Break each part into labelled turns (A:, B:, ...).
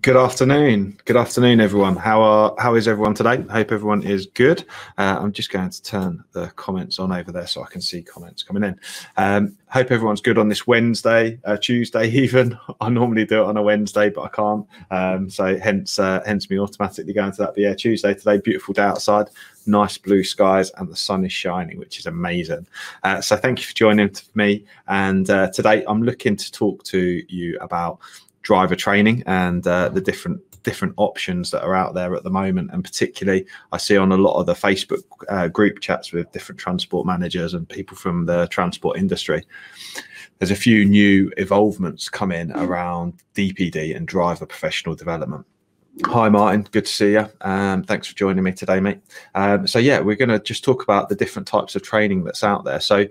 A: Good afternoon. Good afternoon, everyone. How is everyone today? I hope everyone is good. I'm just going to turn the comments on over there so I can see comments coming in. Hope everyone's good on this Wednesday, Tuesday even. I normally do it on a Wednesday, but I can't. So hence me automatically going to that. But yeah, Tuesday today, beautiful day outside, nice blue skies, and the sun is shining, which is amazing. So thank you for joining me. And today I'm looking to talk to you about driver training and the different options that are out there at the moment, and particularly I see on a lot of the Facebook group chats with different transport managers and people from the transport industry, there's a few new evolvements come in around DPD and driver professional development. Hi Martin, good to see you. Thanks for joining me today, mate. So yeah, we're going to just talk about the different types of training that's out there. So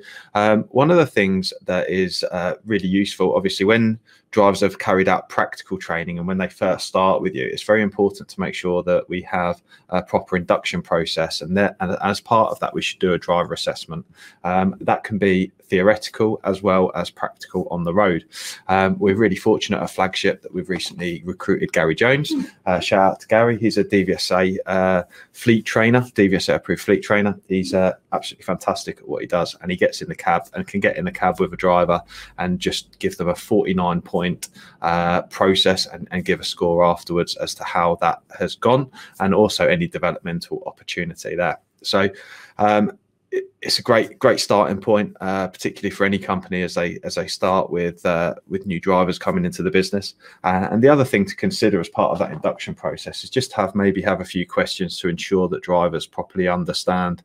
A: one of the things that is really useful, obviously, when drivers have carried out practical training and when they first start with you, it's very important to make sure that we have a proper induction process, and as part of that we should do a driver assessment. That can be theoretical as well as practical on the road. We're really fortunate at Flagship that we've recently recruited Gary Jones. Shout out to Gary. He's a DVSA fleet trainer, DVSA approved fleet trainer. He's absolutely fantastic at what he does, and he gets in the cab and can get in the cab with a driver and just give them a 49-point process and give a score afterwards as to how that has gone, and also any developmental opportunity there. So it's a great starting point, particularly for any company as they start with new drivers coming into the business. And the other thing to consider as part of that induction process is just maybe have a few questions to ensure that drivers properly understand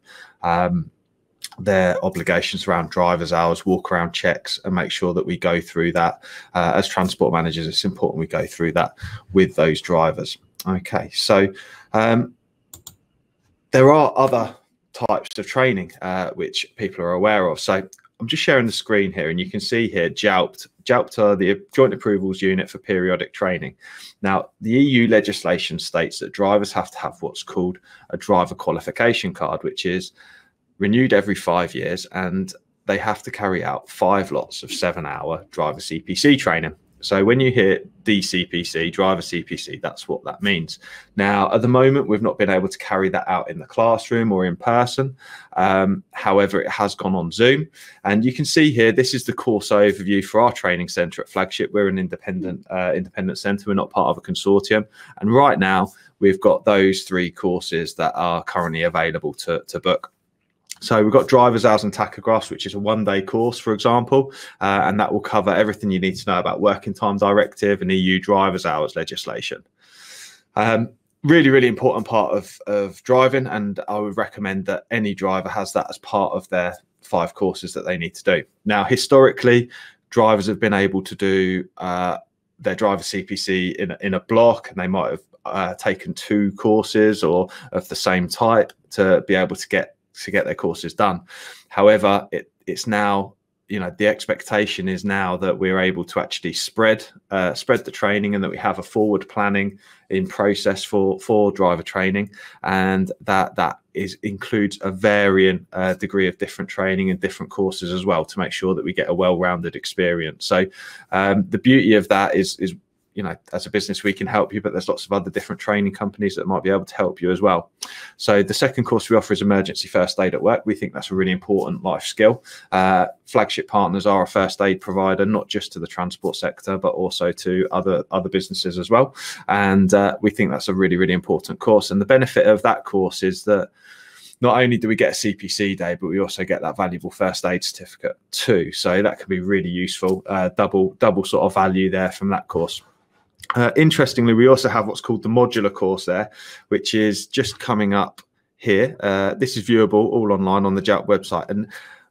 A: their obligations around driver's hours, walk around checks, and make sure that we go through that as transport managers. It's important we go through that with those drivers. Okay, so there are other types of training which people are aware of. So I'm just sharing the screen here, and you can see here JALPT. JALPT are the Joint Approvals Unit for Periodic Training. Now, the EU legislation states that drivers have to have what's called a driver qualification card, which is renewed every 5 years, and they have to carry out 5 lots of 7-hour driver CPC training. So when you hear DCPC, driver CPC, that's what that means. Now, at the moment, we've not been able to carry that out in the classroom or in person. However, it has gone on Zoom. And you can see here, this is the course overview for our training centre at Flagship. We're an independent centre. We're not part of a consortium. And right now, we've got those 3 courses that are currently available to book. So we've got driver's hours and tachographs, which is a 1-day course, for example, and that will cover everything you need to know about working time directive and EU driver's hours legislation. Really important part of driving, and I would recommend that any driver has that as part of their 5 courses that they need to do. Now, historically, drivers have been able to do their driver CPC in a block, and they might have taken 2 courses or of the same type to be able to get their courses done. However, it's now, the expectation is now that we're able to actually spread the training, and that we have a forward planning in process for driver training, and that includes a varying degree of different training and different courses as well, to make sure that we get a well-rounded experience. So the beauty of that is as a business, we can help you, but there's lots of other different training companies that might be able to help you as well. So the second course we offer is emergency first aid at work. We think that's a really important life skill. Flagship partners are a first aid provider, not just to the transport sector, but also to other businesses as well. And we think that's a really important course. And the benefit of that course is that not only do we get a CPC day, but we also get that valuable first aid certificate too. So that can be really useful, double sort of value there from that course. Interestingly, we also have what's called the Modular Course there, which is just coming up here. This is viewable all online on the JALPT website. And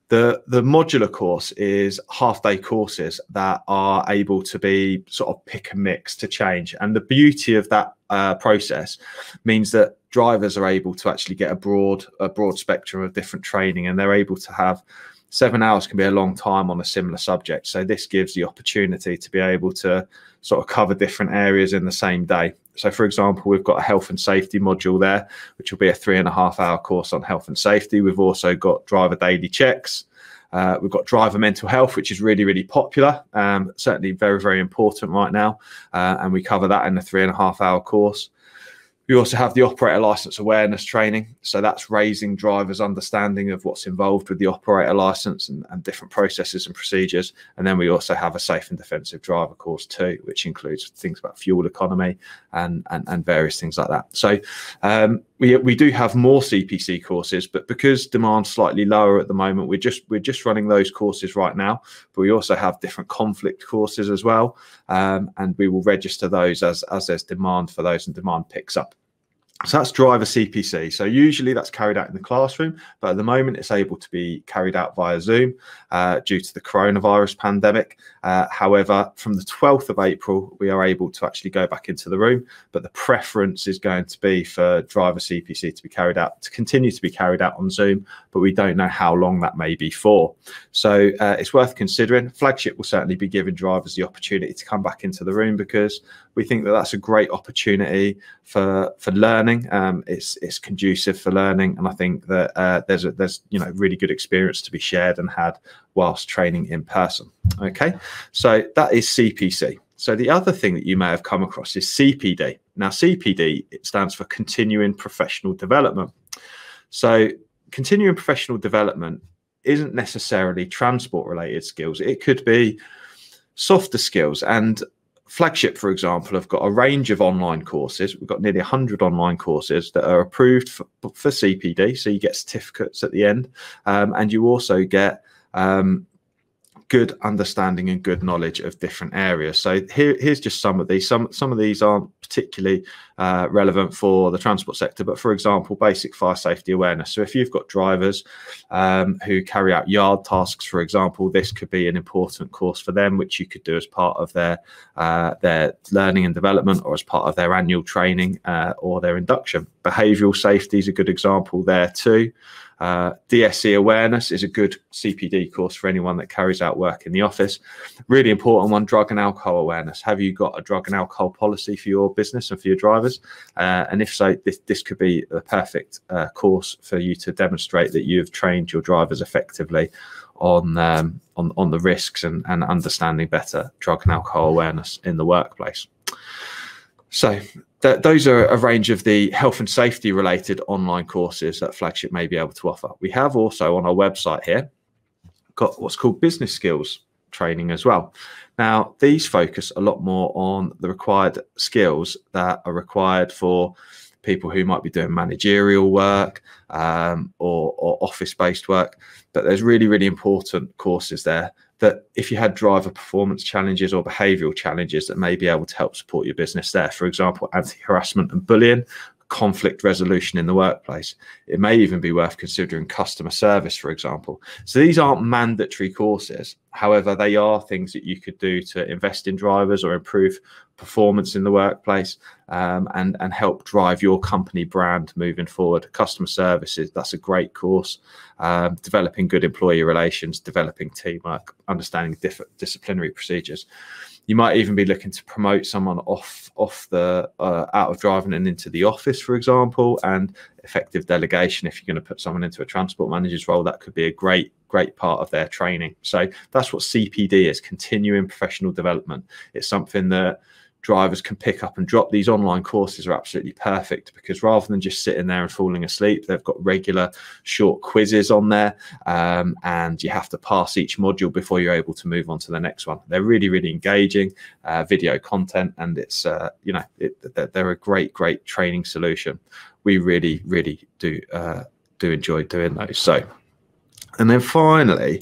A: the Modular Course is half-day courses that are able to be sort of pick and mix to change. And the beauty of that process means that drivers are able to actually get a broad spectrum of different training, and they're able to have 7 hours can be a long time on a similar subject. So this gives the opportunity to be able to sort of cover different areas in the same day. So for example, we've got a health and safety module there, which will be a 3.5-hour course on health and safety. We've also got driver daily checks, We've got driver mental health, which is really, really popular, certainly very, very important right now. And we cover that in a 3.5-hour course. We also have the operator license awareness training. So that's raising drivers' understanding of what's involved with the operator license and different processes and procedures. And then we also have a safe and defensive driver course too, which includes things about fuel economy and various things like that. So we do have more CPC courses, but because demand's slightly lower at the moment, we're just running those courses right now. But we also have different conflict courses as well, and we will register those as there's demand for those and demand picks up. So that's driver CPC. So usually that's carried out in the classroom, but at the moment it's able to be carried out via Zoom due to the coronavirus pandemic. However, from the 12th of April, we are able to actually go back into the room, but the preference is going to be for driver CPC to continue to be carried out on Zoom, but we don't know how long that may be for. So it's worth considering. Flagship will certainly be giving drivers the opportunity to come back into the room because we think that that's a great opportunity for learning. It's conducive for learning, and I think that there's really good experience to be shared and had whilst training in person. Okay, so that is CPC. So the other thing that you may have come across is CPD. Now CPD, it stands for continuing professional development. So continuing professional development isn't necessarily transport related skills. It could be softer skills, and Flagship, for example, have got a range of online courses. We've got nearly 100 online courses that are approved for CPD. So you get certificates at the end, and you also get good understanding and good knowledge of different areas. So here's just some of these. Some of these aren't particularly relevant for the transport sector, but for example, basic fire safety awareness. So if you've got drivers who carry out yard tasks, for example, this could be an important course for them, which you could do as part of their learning and development, or as part of their annual training or their induction. Behavioural safety is a good example there too. DSE awareness is a good CPD course for anyone that carries out work in the office. Really important one, drug and alcohol awareness. Have you got a drug and alcohol policy for your business and for your drivers? And if so, this could be the perfect course for you to demonstrate that you've trained your drivers effectively on the risks and understanding better drug and alcohol awareness in the workplace. So those are a range of the health and safety related online courses that Flagship may be able to offer. We have also on our website here got what's called business skills training as well. Now, these focus a lot more on the required skills that are required for people who might be doing managerial work or office-based work. But there's really, really important courses there that if you had driver performance challenges or behavioural challenges that may be able to help support your business there. For example, anti-harassment and bullying, conflict resolution in the workplace. It may even be worth considering customer service, for example. So these aren't mandatory courses. However, they are things that you could do to invest in drivers or improve performance in the workplace and help drive your company brand moving forward. Customer services, that's a great course. Developing good employee relations, developing teamwork, understanding different disciplinary procedures. You might even be looking to promote someone off the out of driving and into the office, for example, and effective delegation. If you're going to put someone into a transport manager's role, that could be a great part of their training. So that's what CPD is, continuing professional development. It's something that drivers can pick up and drop. These online courses are absolutely perfect because rather than just sitting there and falling asleep, they've got regular short quizzes on there, and you have to pass each module before you're able to move on to the next one. They're really, really engaging video content, and it's they're a great training solution. We really, really do enjoy doing those. So, and then finally,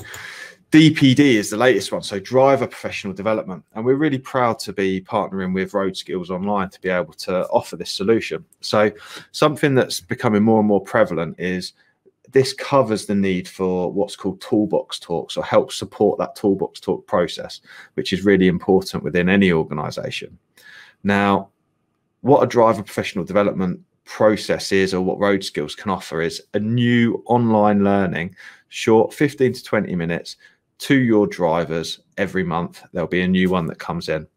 A: DPD is the latest one, so driver professional development, and we're really proud to be partnering with Road Skills Online to be able to offer this solution. So something that's becoming more and more prevalent is this covers the need for what's called toolbox talks, or helps support that toolbox talk process, which is really important within any organization. Now, what a driver professional development process is, or what Road Skills can offer, is a new online learning, short 15 to 20 minutes to your drivers every month. There'll be a new one that comes in.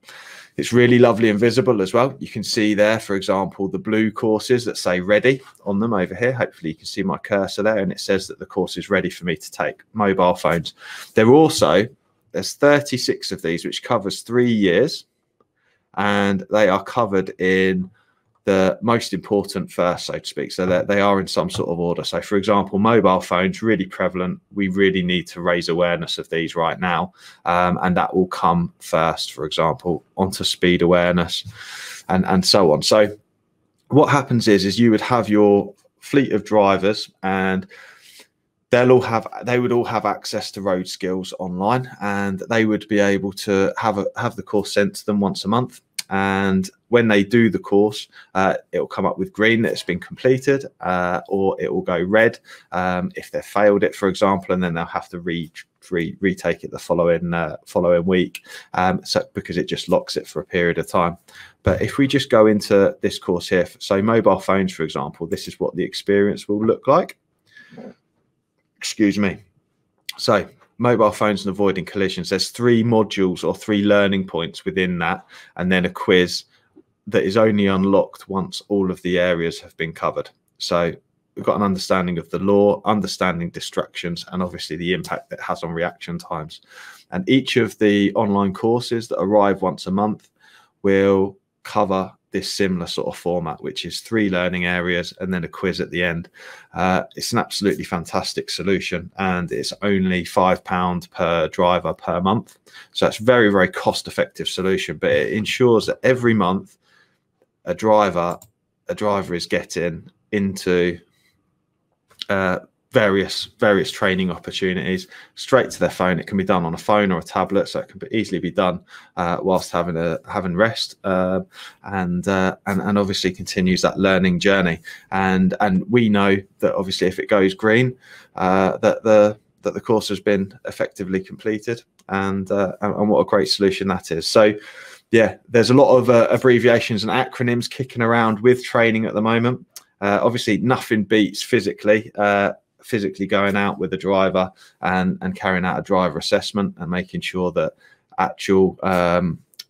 A: It's really lovely and visible as well. You can see there, for example, the blue courses that say ready on them over here. Hopefully you can see my cursor there, and it says that the course is ready for me to take. Mobile phones. There's 36 of these, which covers 3 years, and they are covered in the most important first, so to speak. So that they are in some sort of order. So for example, mobile phones, really prevalent. We really need to raise awareness of these right now. And that will come first, for example, onto speed awareness and so on. So what happens is you would have your fleet of drivers, and they would all have access to road skills online, and they would be able to have the course sent to them once a month. And when they do the course, it'll come up with green that it's been completed, or it will go red if they've failed it, for example, and then they'll have to retake it the following week, so because it just locks it for a period of time. But if we just go into this course here, so mobile phones, for example, this is what the experience will look like. Excuse me. So mobile phones and avoiding collisions, there's 3 modules or 3 learning points within that, and then a quiz that is only unlocked once all of the areas have been covered. So we've got an understanding of the law, understanding distractions, and obviously the impact that it has on reaction times. And each of the online courses that arrive once a month will cover this similar sort of format, which is 3 learning areas and then a quiz at the end. It's an absolutely fantastic solution, and it's only £5 per driver per month. So it's very, very cost effective solution, but it ensures that every month a driver is getting into various training opportunities straight to their phone. It can be done on a phone or a tablet, so it can easily be done whilst having rest, and obviously continues that learning journey. And we know that obviously if it goes green, that the course has been effectively completed, and what a great solution that is. So yeah, there's a lot of abbreviations and acronyms kicking around with training at the moment. Obviously nothing beats physically going out with a driver and carrying out a driver assessment and making sure that actual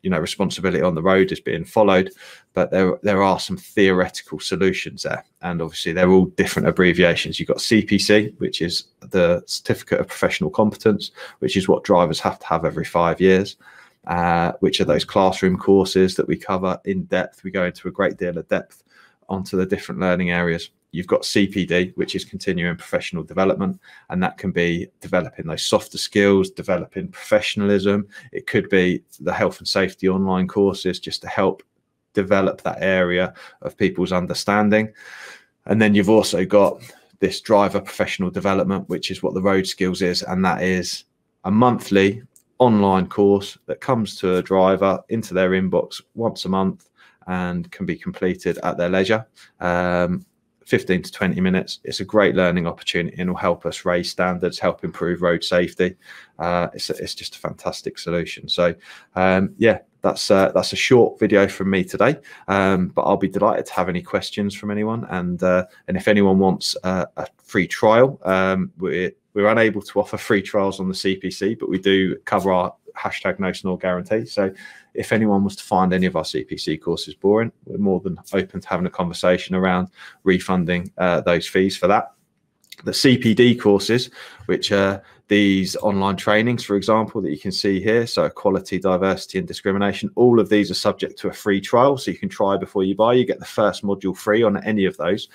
A: responsibility on the road is being followed. But there are some theoretical solutions there, and obviously they're all different abbreviations. You've got CPC, which is the Certificate of Professional Competence, which is what drivers have to have every 5 years, which are those classroom courses that we cover in depth. We go into a great deal of depth onto the different learning areas. You've got CPD, which is continuing professional development, and that can be developing those softer skills, developing professionalism. It could be the health and safety online courses, just to help develop that area of people's understanding. And then you've also got this driver professional development, which is what the road skills is, and that is a monthly online course that comes to a driver into their inbox once a month and can be completed at their leisure. 15 to 20 minutes. It's a great learning opportunity and will help us raise standards, help improve road safety. It's just a fantastic solution. So yeah, that's a short video from me today, but I'll be delighted to have any questions from anyone. And if anyone wants a free trial, we're unable to offer free trials on the CPC, but we do cover our #NoSnore guarantee. So if anyone was to find any of our CPC courses boring, we're more than open to having a conversation around refunding those fees for that. The CPD courses, which are these online trainings, for example, that you can see here, so equality, diversity and discrimination, all of these are subject to a free trial, so you can try before you buy. You get the first module free on any of those.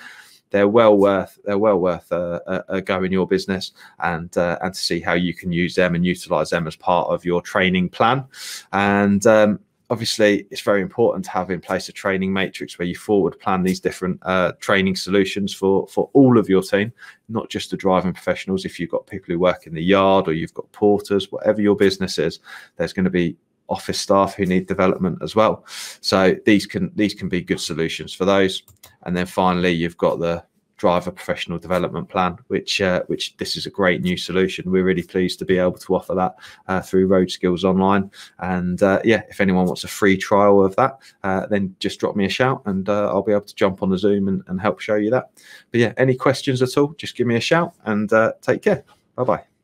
A: They're well worth a go in your business, and to see how you can use them and utilize them as part of your training plan. And obviously it's very important to have in place a training matrix where you forward plan these different training solutions for all of your team, not just the driving professionals. If you've got people who work in the yard, or you've got porters, whatever your business is, there's going to be office staff who need development as well. So these can be good solutions for those. And then finally, you've got the driver professional development plan, which this is a great new solution. We're really pleased to be able to offer that through Road Skills Online. And yeah, if anyone wants a free trial of that, then just drop me a shout, and I'll be able to jump on the Zoom and help show you that. But yeah, any questions at all, just give me a shout, and take care. Bye bye.